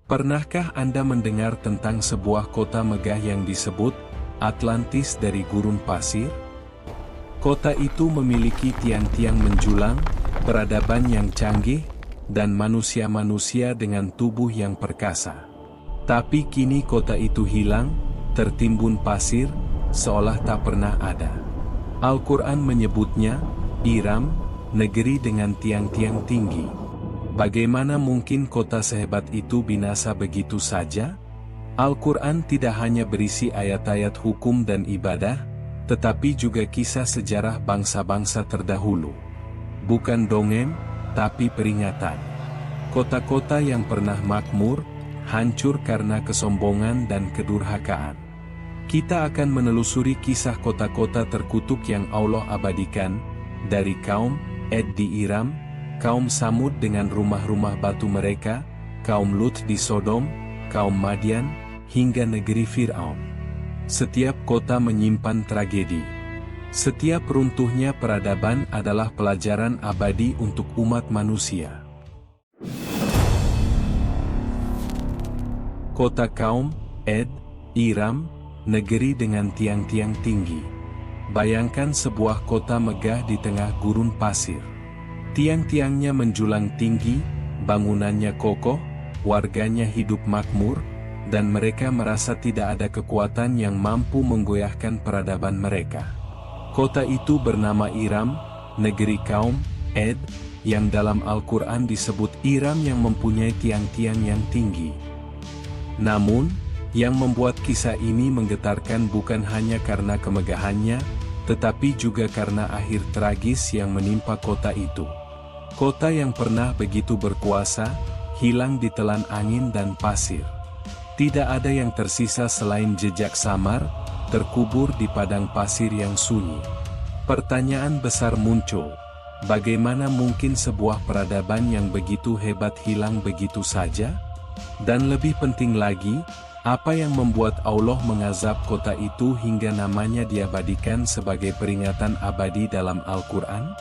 Pernahkah Anda mendengar tentang sebuah kota megah yang disebut Atlantis dari gurun pasir? Kota itu memiliki tiang-tiang menjulang, peradaban yang canggih, dan manusia-manusia dengan tubuh yang perkasa. Tapi kini kota itu hilang, tertimbun pasir, seolah tak pernah ada. Al-Quran menyebutnya, Iram, negeri dengan tiang-tiang tinggi. Bagaimana mungkin kota sehebat itu binasa begitu saja? Al-Quran tidak hanya berisi ayat-ayat hukum dan ibadah, tetapi juga kisah sejarah bangsa-bangsa terdahulu. Bukan dongeng, tapi peringatan. Kota-kota yang pernah makmur, hancur karena kesombongan dan kedurhakaan. Kita akan menelusuri kisah kota-kota terkutuk yang Allah abadikan, dari kaum Ad di Iram, kaum Samud dengan rumah-rumah batu mereka, kaum Lut di Sodom, kaum Madian, hingga negeri Fir'aun. Setiap kota menyimpan tragedi. Setiap runtuhnya peradaban adalah pelajaran abadi untuk umat manusia. Kota kaum Ad, Iram, negeri dengan tiang-tiang tinggi. Bayangkan sebuah kota megah di tengah gurun pasir. Tiang-tiangnya menjulang tinggi, bangunannya kokoh, warganya hidup makmur, dan mereka merasa tidak ada kekuatan yang mampu menggoyahkan peradaban mereka. Kota itu bernama Iram, negeri kaum Ad, yang dalam Al-Quran disebut Iram yang mempunyai tiang-tiang yang tinggi. Namun, yang membuat kisah ini menggetarkan bukan hanya karena kemegahannya, tetapi juga karena akhir tragis yang menimpa kota itu. Kota yang pernah begitu berkuasa, hilang ditelan angin dan pasir. Tidak ada yang tersisa selain jejak samar, terkubur di padang pasir yang sunyi. Pertanyaan besar muncul, bagaimana mungkin sebuah peradaban yang begitu hebat hilang begitu saja? Dan lebih penting lagi, apa yang membuat Allah mengazab kota itu hingga namanya diabadikan sebagai peringatan abadi dalam Al-Quran?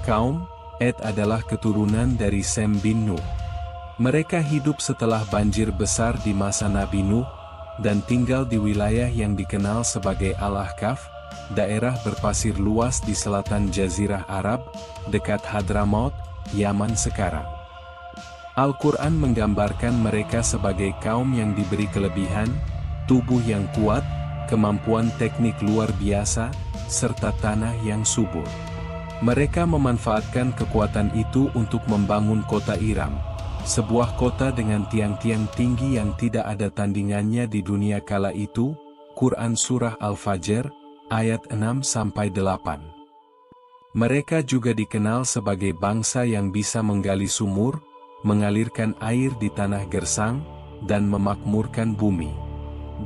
Kaum Ad adalah keturunan dari Sem bin Nuh. Mereka hidup setelah banjir besar di masa Nabi Nuh, dan tinggal di wilayah yang dikenal sebagai Al-Ahqaf, daerah berpasir luas di selatan Jazirah Arab, dekat Hadramaut, Yaman sekarang. Al-Quran menggambarkan mereka sebagai kaum yang diberi kelebihan, tubuh yang kuat, kemampuan teknik luar biasa, serta tanah yang subur. Mereka memanfaatkan kekuatan itu untuk membangun kota Iram, sebuah kota dengan tiang-tiang tinggi yang tidak ada tandingannya di dunia kala itu. Quran Surah Al-Fajr, ayat 6-8. Mereka juga dikenal sebagai bangsa yang bisa menggali sumur, mengalirkan air di tanah gersang, dan memakmurkan bumi.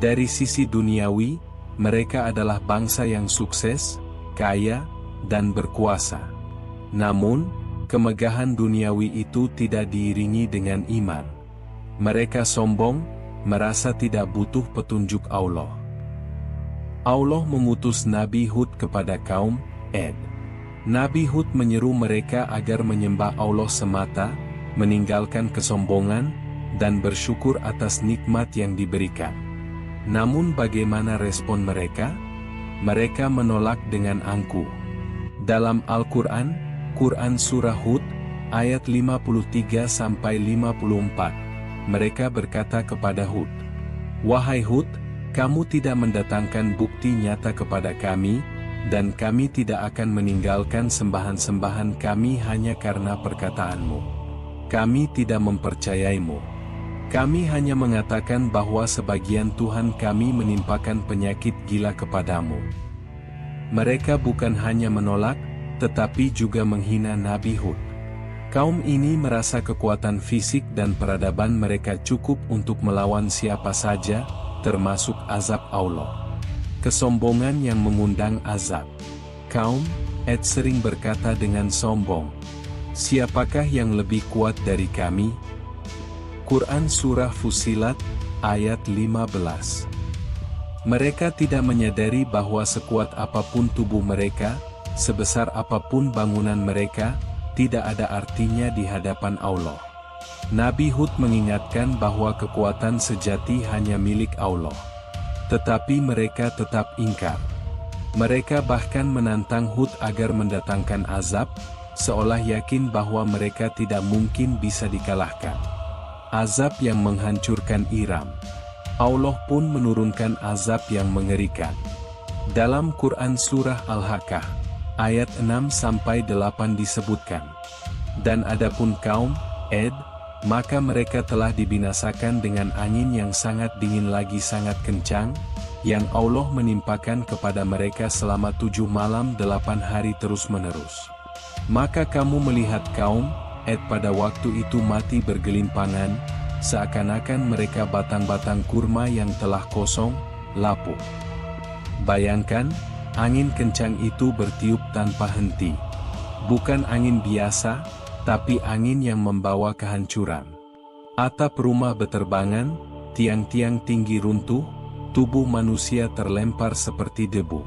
Dari sisi duniawi, mereka adalah bangsa yang sukses, kaya, dan berkuasa. Namun, kemegahan duniawi itu tidak diiringi dengan iman. Mereka sombong, merasa tidak butuh petunjuk Allah. Allah mengutus Nabi Hud kepada kaum Ad. Nabi Hud menyeru mereka agar menyembah Allah semata, meninggalkan kesombongan, dan bersyukur atas nikmat yang diberikan. Namun bagaimana respon mereka? Mereka menolak dengan angkuh. Dalam Al-Quran, Quran Surah Hud, ayat 53-54, mereka berkata kepada Hud, "Wahai Hud, kamu tidak mendatangkan bukti nyata kepada kami, dan kami tidak akan meninggalkan sembahan-sembahan kami hanya karena perkataanmu. Kami tidak mempercayaimu. Kami hanya mengatakan bahwa sebagian Tuhan kami menimpakan penyakit gila kepadamu." Mereka bukan hanya menolak, tetapi juga menghina Nabi Hud. Kaum ini merasa kekuatan fisik dan peradaban mereka cukup untuk melawan siapa saja, termasuk azab Allah. Kesombongan yang mengundang azab. Kaum Ad sering berkata dengan sombong, "Siapakah yang lebih kuat dari kami?" Quran Surah Fussilat, ayat 15. Mereka tidak menyadari bahwa sekuat apapun tubuh mereka, sebesar apapun bangunan mereka, tidak ada artinya di hadapan Allah. Nabi Hud mengingatkan bahwa kekuatan sejati hanya milik Allah. Tetapi mereka tetap ingkar. Mereka bahkan menantang Hud agar mendatangkan azab, seolah yakin bahwa mereka tidak mungkin bisa dikalahkan. Azab yang menghancurkan Iram. Allah pun menurunkan azab yang mengerikan. Dalam Quran Surah Al-Haqqah, ayat 6-8 disebutkan, "Dan adapun kaum Ed, maka mereka telah dibinasakan dengan angin yang sangat dingin lagi sangat kencang, yang Allah menimpakan kepada mereka selama 7 malam 8 hari terus-menerus. Maka kamu melihat kaum Ed pada waktu itu mati bergelimpangan, seakan-akan mereka batang-batang kurma yang telah kosong, lapuk. Bayangkan, angin kencang itu bertiup tanpa henti. Bukan angin biasa, tapi angin yang membawa kehancuran. Atap rumah beterbangan, tiang-tiang tinggi runtuh, tubuh manusia terlempar seperti debu.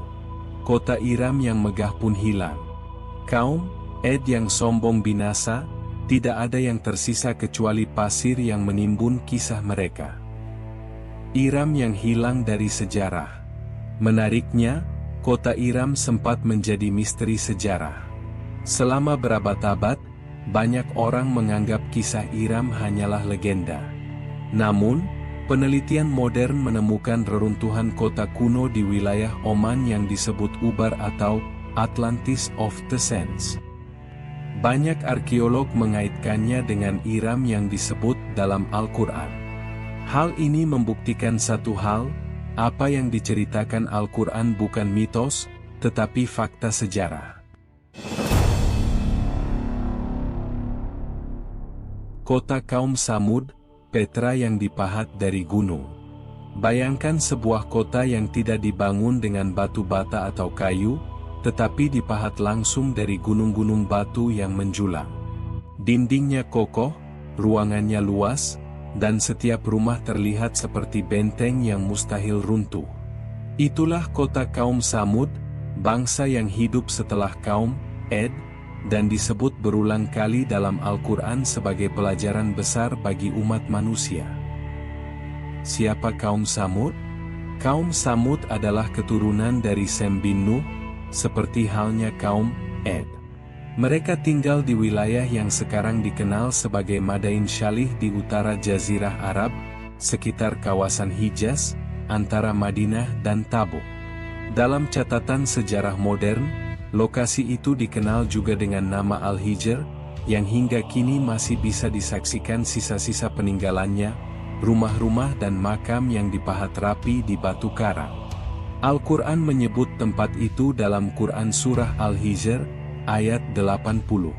Kota Iram yang megah pun hilang. Kaum Ed yang sombong binasa, tidak ada yang tersisa kecuali pasir yang menimbun kisah mereka. Iram yang hilang dari sejarah. Menariknya, kota Iram sempat menjadi misteri sejarah. Selama berabad-abad, banyak orang menganggap kisah Iram hanyalah legenda. Namun, penelitian modern menemukan reruntuhan kota kuno di wilayah Oman yang disebut Ubar atau Atlantis of the Sands. Banyak arkeolog mengaitkannya dengan Iram yang disebut dalam Al-Quran. Hal ini membuktikan satu hal, apa yang diceritakan Al-Quran bukan mitos, tetapi fakta sejarah. Kota kaum Samud, Petra yang dipahat dari gunung. Bayangkan sebuah kota yang tidak dibangun dengan batu bata atau kayu, tetapi dipahat langsung dari gunung-gunung batu yang menjulang. Dindingnya kokoh, ruangannya luas, dan setiap rumah terlihat seperti benteng yang mustahil runtuh. Itulah kota kaum Samud, bangsa yang hidup setelah kaum Ed, dan disebut berulang kali dalam Al-Quran sebagai pelajaran besar bagi umat manusia. Siapa kaum Samud? Kaum Samud adalah keturunan dari Sem bin Nuh, seperti halnya kaum Ed. Mereka tinggal di wilayah yang sekarang dikenal sebagai Madain Syalih di utara Jazirah Arab, sekitar kawasan Hijaz, antara Madinah dan Tabuk. Dalam catatan sejarah modern, lokasi itu dikenal juga dengan nama Al-Hijr, yang hingga kini masih bisa disaksikan sisa-sisa peninggalannya, rumah-rumah dan makam yang dipahat rapi di batu karang. Al-Quran menyebut tempat itu dalam Quran Surah Al-Hijr, ayat 80.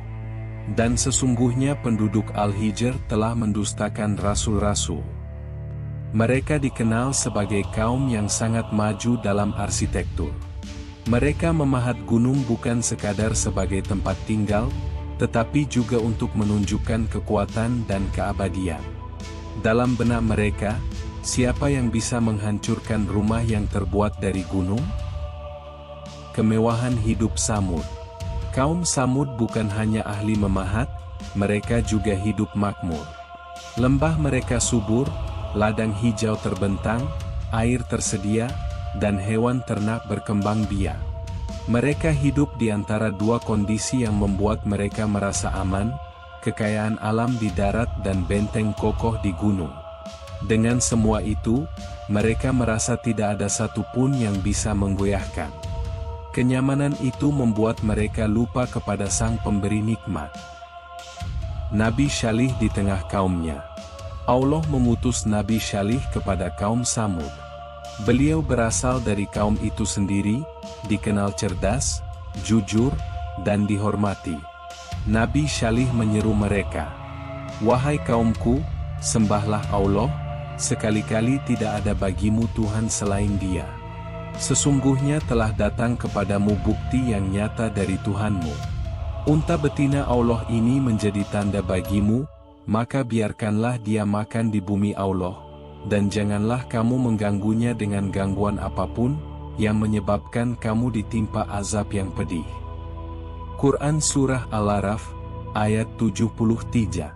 Dan sesungguhnya penduduk Al-Hijr telah mendustakan rasul-rasul. Mereka dikenal sebagai kaum yang sangat maju dalam arsitektur. Mereka memahat gunung bukan sekadar sebagai tempat tinggal, tetapi juga untuk menunjukkan kekuatan dan keabadian. Dalam benak mereka, siapa yang bisa menghancurkan rumah yang terbuat dari gunung? Kemewahan hidup Samud. Kaum Samud bukan hanya ahli memahat, mereka juga hidup makmur. Lembah mereka subur, ladang hijau terbentang, air tersedia, dan hewan ternak berkembang biak. Mereka hidup di antara dua kondisi yang membuat mereka merasa aman, kekayaan alam di darat dan benteng kokoh di gunung. Dengan semua itu, mereka merasa tidak ada satupun yang bisa menggoyahkan. Kenyamanan itu membuat mereka lupa kepada Sang Pemberi nikmat. Nabi Syalih di tengah kaumnya. Allah mengutus Nabi Syalih kepada kaum Samud. Beliau berasal dari kaum itu sendiri, dikenal cerdas, jujur, dan dihormati. Nabi Syalih menyeru mereka, "Wahai kaumku, sembahlah Allah, sekali-kali tidak ada bagimu Tuhan selain Dia. Sesungguhnya telah datang kepadamu bukti yang nyata dari Tuhanmu. Unta betina Allah ini menjadi tanda bagimu, maka biarkanlah dia makan di bumi Allah, dan janganlah kamu mengganggunya dengan gangguan apapun, yang menyebabkan kamu ditimpa azab yang pedih." Quran Surah Al-Araf, ayat 73.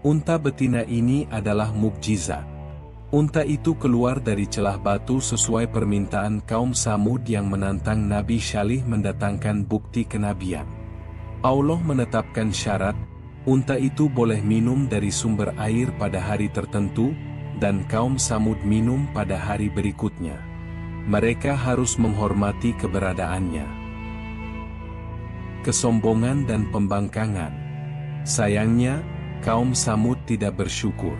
Unta betina ini adalah mukjizat. Unta itu keluar dari celah batu sesuai permintaan kaum Samud yang menantang Nabi Syalih mendatangkan bukti kenabian. Allah menetapkan syarat, unta itu boleh minum dari sumber air pada hari tertentu, dan kaum Samud minum pada hari berikutnya. Mereka harus menghormati keberadaannya. Kesombongan dan pembangkangan. Sayangnya, kaum Samud tidak bersyukur.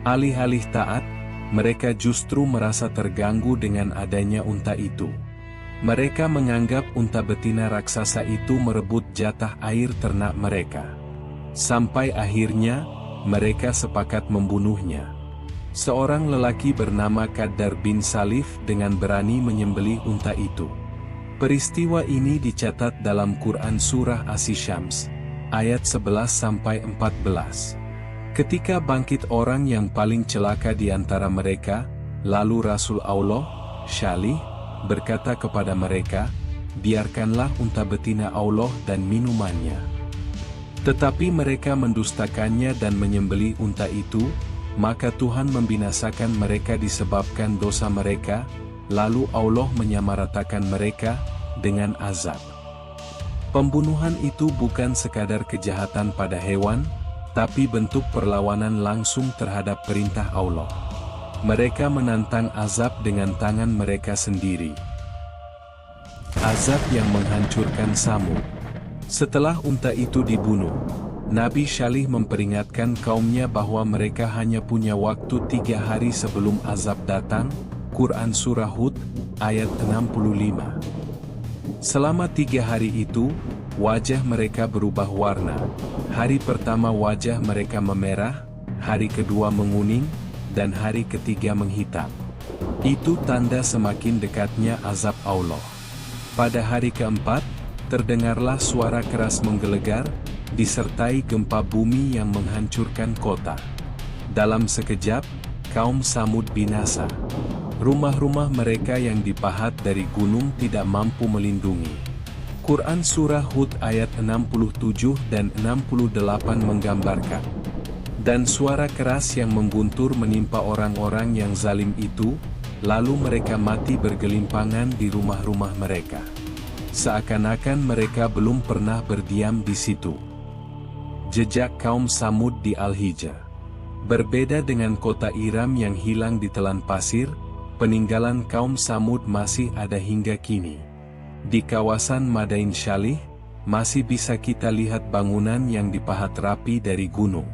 Alih-alih taat, mereka justru merasa terganggu dengan adanya unta itu. Mereka menganggap unta betina raksasa itu merebut jatah air ternak mereka. Sampai akhirnya, mereka sepakat membunuhnya. Seorang lelaki bernama Qaddar bin Salif dengan berani menyembelih unta itu. Peristiwa ini dicatat dalam Quran Surah As-Syams, ayat 11-14. Ketika bangkit orang yang paling celaka di antara mereka, lalu Rasul Allah, Syalih, berkata kepada mereka, biarkanlah unta betina Allah dan minumannya. Tetapi mereka mendustakannya dan menyembelih unta itu, maka Tuhan membinasakan mereka disebabkan dosa mereka, lalu Allah menyamaratakan mereka dengan azab. Pembunuhan itu bukan sekadar kejahatan pada hewan, tapi bentuk perlawanan langsung terhadap perintah Allah. Mereka menantang azab dengan tangan mereka sendiri. Azab yang menghancurkan Samud. Setelah unta itu dibunuh, Nabi Syalih memperingatkan kaumnya bahwa mereka hanya punya waktu 3 hari sebelum azab datang, Quran Surah Hud, ayat 65. Selama 3 hari itu, wajah mereka berubah warna. Hari pertama wajah mereka memerah, hari kedua menguning, dan hari ketiga menghitam. Itu tanda semakin dekatnya azab Allah. Pada hari keempat, terdengarlah suara keras menggelegar, disertai gempa bumi yang menghancurkan kota. Dalam sekejap, kaum Samud binasa. Rumah-rumah mereka yang dipahat dari gunung tidak mampu melindungi. Quran Surah Hud ayat 67 dan 68 menggambarkan. Dan suara keras yang mengguntur menimpa orang-orang yang zalim itu, lalu mereka mati bergelimpangan di rumah-rumah mereka. Seakan-akan mereka belum pernah berdiam di situ. Jejak kaum Samud di Al-Hijr. Berbeda dengan kota Iram yang hilang di telan pasir, peninggalan kaum Samud masih ada hingga kini. Di kawasan Madain Syalih, masih bisa kita lihat bangunan yang dipahat rapi dari gunung.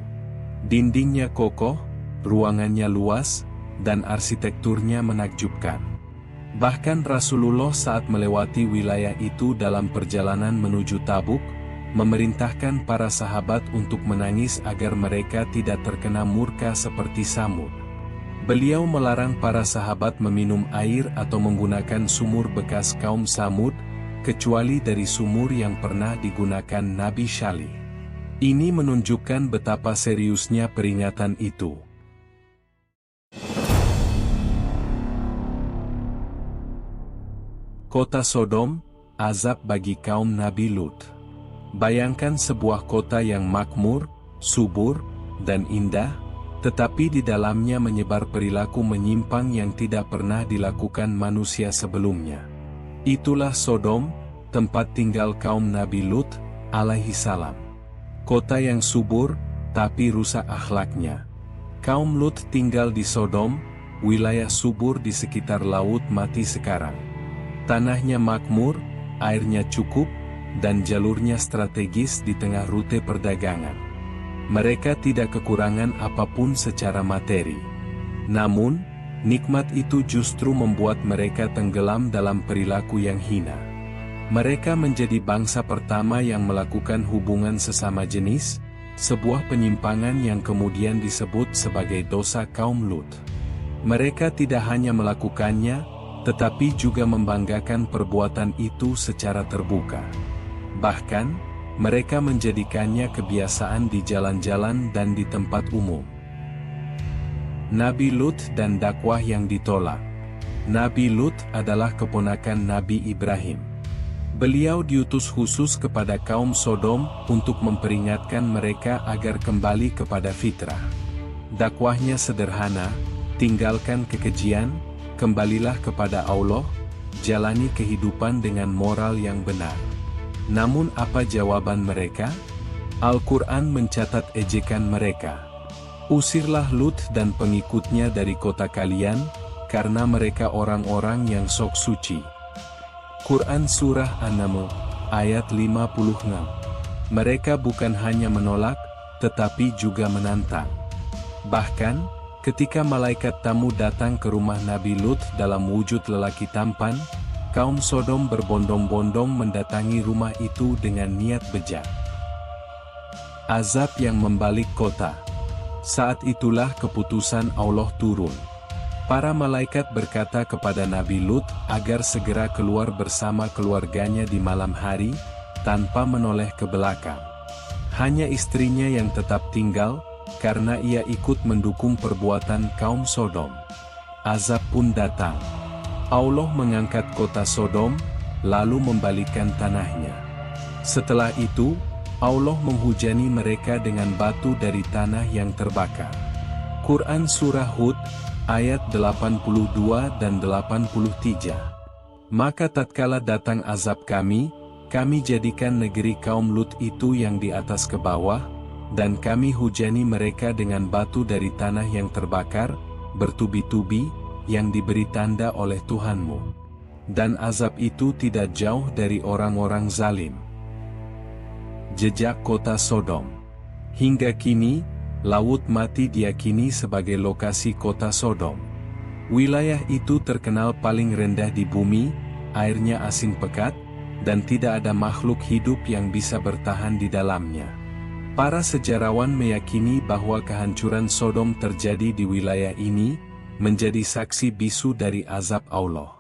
Dindingnya kokoh, ruangannya luas, dan arsitekturnya menakjubkan. Bahkan Rasulullah saat melewati wilayah itu dalam perjalanan menuju Tabuk, memerintahkan para sahabat untuk menangis agar mereka tidak terkena murka seperti Samud. Beliau melarang para sahabat meminum air atau menggunakan sumur bekas kaum Samud, kecuali dari sumur yang pernah digunakan Nabi Syalih. Ini menunjukkan betapa seriusnya peringatan itu. Kota Sodom, azab bagi kaum Nabi Lut. Bayangkan sebuah kota yang makmur, subur, dan indah, tetapi di dalamnya menyebar perilaku menyimpang yang tidak pernah dilakukan manusia sebelumnya. Itulah Sodom, tempat tinggal kaum Nabi Lut, alaihi salam. Kota yang subur, tapi rusak akhlaknya. Kaum Lut tinggal di Sodom, wilayah subur di sekitar Laut Mati sekarang. Tanahnya makmur, airnya cukup, dan jalurnya strategis di tengah rute perdagangan. Mereka tidak kekurangan apapun secara materi. Namun, nikmat itu justru membuat mereka tenggelam dalam perilaku yang hina. Mereka menjadi bangsa pertama yang melakukan hubungan sesama jenis, sebuah penyimpangan yang kemudian disebut sebagai dosa kaum Lut. Mereka tidak hanya melakukannya, tetapi juga membanggakan perbuatan itu secara terbuka. Bahkan, mereka menjadikannya kebiasaan di jalan-jalan dan di tempat umum. Nabi Lut dan dakwah yang ditolak. Nabi Lut adalah keponakan Nabi Ibrahim. Beliau diutus khusus kepada kaum Sodom untuk memperingatkan mereka agar kembali kepada fitrah. Dakwahnya sederhana, tinggalkan kekejian, kembalilah kepada Allah, jalani kehidupan dengan moral yang benar. Namun apa jawaban mereka? Al-Quran mencatat ejekan mereka. Usirlah Lut dan pengikutnya dari kota kalian, karena mereka orang-orang yang sok suci. Quran Surah An-Naml, ayat 56. Mereka bukan hanya menolak, tetapi juga menantang. Bahkan, ketika malaikat tamu datang ke rumah Nabi Lut dalam wujud lelaki tampan, kaum Sodom berbondong-bondong mendatangi rumah itu dengan niat bejat. Azab yang membalik kota. Saat itulah keputusan Allah turun. Para malaikat berkata kepada Nabi Lut agar segera keluar bersama keluarganya di malam hari, tanpa menoleh ke belakang. Hanya istrinya yang tetap tinggal, karena ia ikut mendukung perbuatan kaum Sodom. Azab pun datang. Allah mengangkat kota Sodom, lalu membalikkan tanahnya. Setelah itu, Allah menghujani mereka dengan batu dari tanah yang terbakar. Quran Surah Hud, ayat 82 dan 83. Maka tatkala datang azab kami jadikan negeri kaum Lut itu yang di atas ke bawah, dan kami hujani mereka dengan batu dari tanah yang terbakar, bertubi-tubi, yang diberi tanda oleh Tuhanmu. Dan azab itu tidak jauh dari orang-orang zalim. Jejak kota Sodom. Hingga kini, Laut Mati diyakini sebagai lokasi kota Sodom. Wilayah itu terkenal paling rendah di bumi, airnya asin pekat, dan tidak ada makhluk hidup yang bisa bertahan di dalamnya. Para sejarawan meyakini bahwa kehancuran Sodom terjadi di wilayah ini, menjadi saksi bisu dari azab Allah.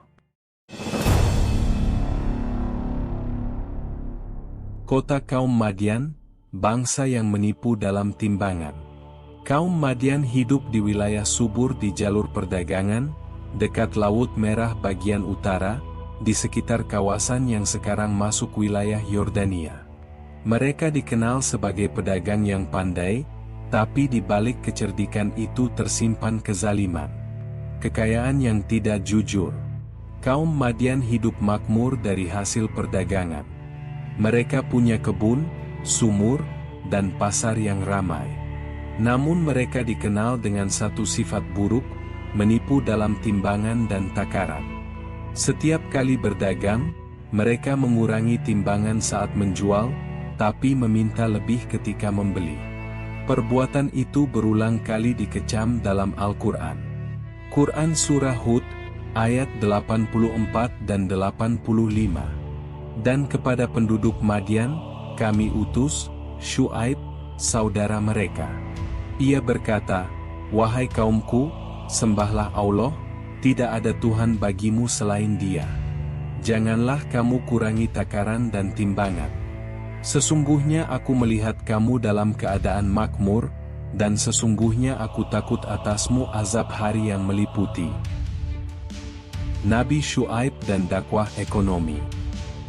Kota kaum Madian, bangsa yang menipu dalam timbangan. Kaum Madian hidup di wilayah subur di jalur perdagangan, dekat Laut Merah bagian utara, di sekitar kawasan yang sekarang masuk wilayah Yordania. Mereka dikenal sebagai pedagang yang pandai, tapi di balik kecerdikan itu tersimpan kezaliman. Kekayaan yang tidak jujur. Kaum Madian hidup makmur dari hasil perdagangan. Mereka punya kebun, sumur, dan pasar yang ramai. Namun mereka dikenal dengan satu sifat buruk, menipu dalam timbangan dan takaran. Setiap kali berdagang, mereka mengurangi timbangan saat menjual, tapi meminta lebih ketika membeli. Perbuatan itu berulang kali dikecam dalam Al-Quran. Quran Surah Hud, ayat 84 dan 85. Dan kepada penduduk Madian, kami utus Syuaib, saudara mereka. Ia berkata, "Wahai kaumku, sembahlah Allah, tidak ada Tuhan bagimu selain Dia. Janganlah kamu kurangi takaran dan timbangan. Sesungguhnya aku melihat kamu dalam keadaan makmur, dan sesungguhnya aku takut atasmu azab hari yang meliputi." Nabi Syuaib dan dakwah ekonomi.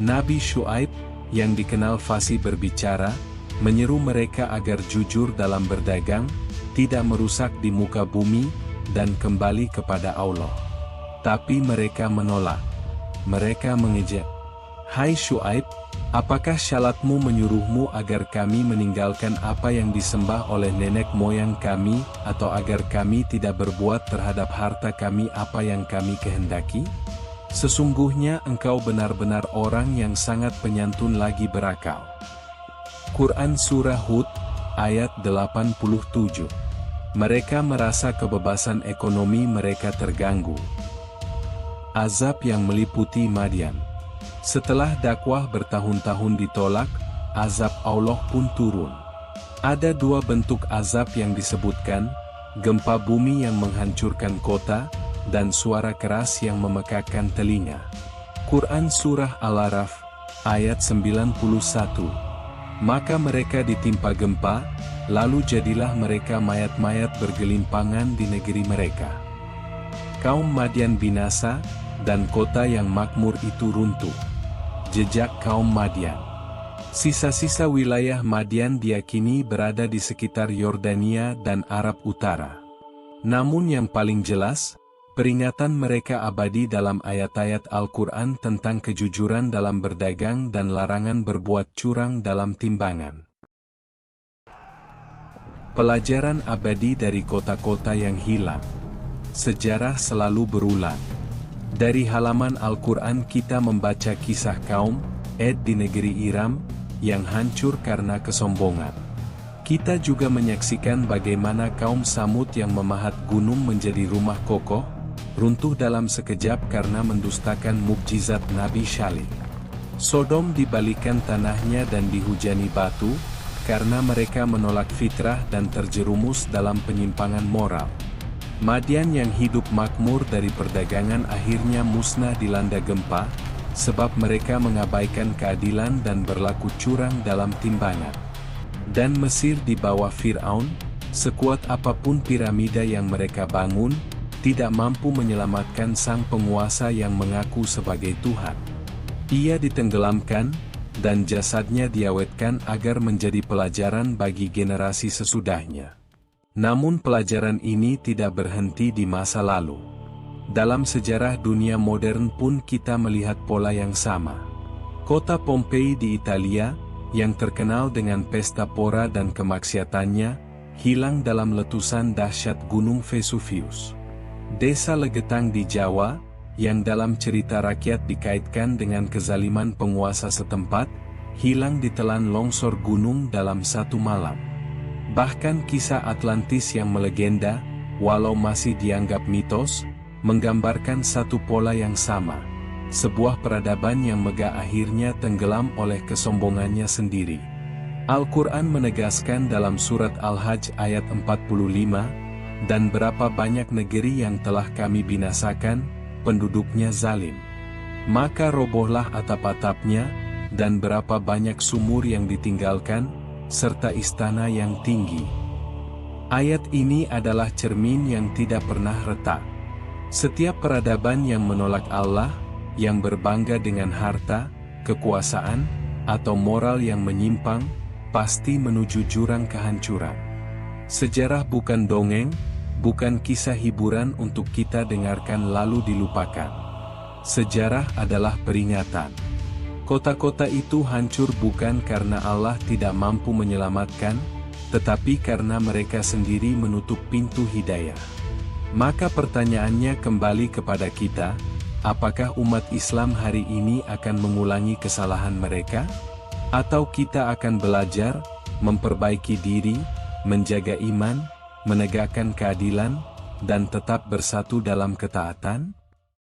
Nabi Syuaib, yang dikenal fasih berbicara, menyeru mereka agar jujur dalam berdagang, tidak merusak di muka bumi, dan kembali kepada Allah. Tapi mereka menolak. Mereka mengejek. "Hai Syuaib, apakah syalatmu menyuruhmu agar kami meninggalkan apa yang disembah oleh nenek moyang kami, atau agar kami tidak berbuat terhadap harta kami apa yang kami kehendaki? Sesungguhnya engkau benar-benar orang yang sangat penyantun lagi berakal." Quran Surah Hud, ayat 87. Mereka merasa kebebasan ekonomi mereka terganggu. Azab yang meliputi Madian. Setelah dakwah bertahun-tahun ditolak, azab Allah pun turun. Ada dua bentuk azab yang disebutkan, gempa bumi yang menghancurkan kota, dan suara keras yang memekakkan telinga. Quran Surah Al-Araf, ayat 91. Maka mereka ditimpa gempa, lalu jadilah mereka mayat-mayat bergelimpangan di negeri mereka. Kaum Madian binasa, dan kota yang makmur itu runtuh. jejak kaum Madian. Sisa-sisa wilayah Madian diyakini berada di sekitar Yordania dan Arab Utara. Namun yang paling jelas, peringatan mereka abadi dalam ayat-ayat Al-Quran tentang kejujuran dalam berdagang dan larangan berbuat curang dalam timbangan. Pelajaran abadi dari kota-kota yang hilang. Sejarah selalu berulang. Dari halaman Al-Quran kita membaca kisah kaum Ad di negeri Iram yang hancur karena kesombongan. Kita juga menyaksikan bagaimana kaum Samud yang memahat gunung menjadi rumah kokoh, runtuh dalam sekejap karena mendustakan mukjizat Nabi Syalih. Sodom dibalikan tanahnya dan dihujani batu, karena mereka menolak fitrah dan terjerumus dalam penyimpangan moral. Madian yang hidup makmur dari perdagangan akhirnya musnah dilanda gempa, sebab mereka mengabaikan keadilan dan berlaku curang dalam timbangan. Dan Mesir di bawah Fir'aun, sekuat apapun piramida yang mereka bangun, tidak mampu menyelamatkan sang penguasa yang mengaku sebagai Tuhan. Ia ditenggelamkan, dan jasadnya diawetkan agar menjadi pelajaran bagi generasi sesudahnya. Namun pelajaran ini tidak berhenti di masa lalu. Dalam sejarah dunia modern pun kita melihat pola yang sama. Kota Pompei di Italia, yang terkenal dengan pesta pora dan kemaksiatannya, hilang dalam letusan dahsyat Gunung Vesuvius. Desa Legetang di Jawa, yang dalam cerita rakyat dikaitkan dengan kezaliman penguasa setempat, hilang ditelan longsor gunung dalam satu malam. Bahkan kisah Atlantis yang melegenda, walau masih dianggap mitos, menggambarkan satu pola yang sama. Sebuah peradaban yang megah akhirnya tenggelam oleh kesombongannya sendiri. Al-Quran menegaskan dalam surat Al-Hajj ayat 45, dan berapa banyak negeri yang telah kami binasakan, penduduknya zalim. Maka robohlah atap-atapnya, dan berapa banyak sumur yang ditinggalkan, serta istana yang tinggi. Ayat ini adalah cermin yang tidak pernah retak. Setiap peradaban yang menolak Allah, yang berbangga dengan harta, kekuasaan, atau moral yang menyimpang, pasti menuju jurang kehancuran. Sejarah bukan dongeng, bukan kisah hiburan untuk kita dengarkan lalu dilupakan. Sejarah adalah peringatan. Kota-kota itu hancur bukan karena Allah tidak mampu menyelamatkan, tetapi karena mereka sendiri menutup pintu hidayah. Maka pertanyaannya kembali kepada kita, apakah umat Islam hari ini akan mengulangi kesalahan mereka? Atau kita akan belajar, memperbaiki diri, menjaga iman, menegakkan keadilan, dan tetap bersatu dalam ketaatan?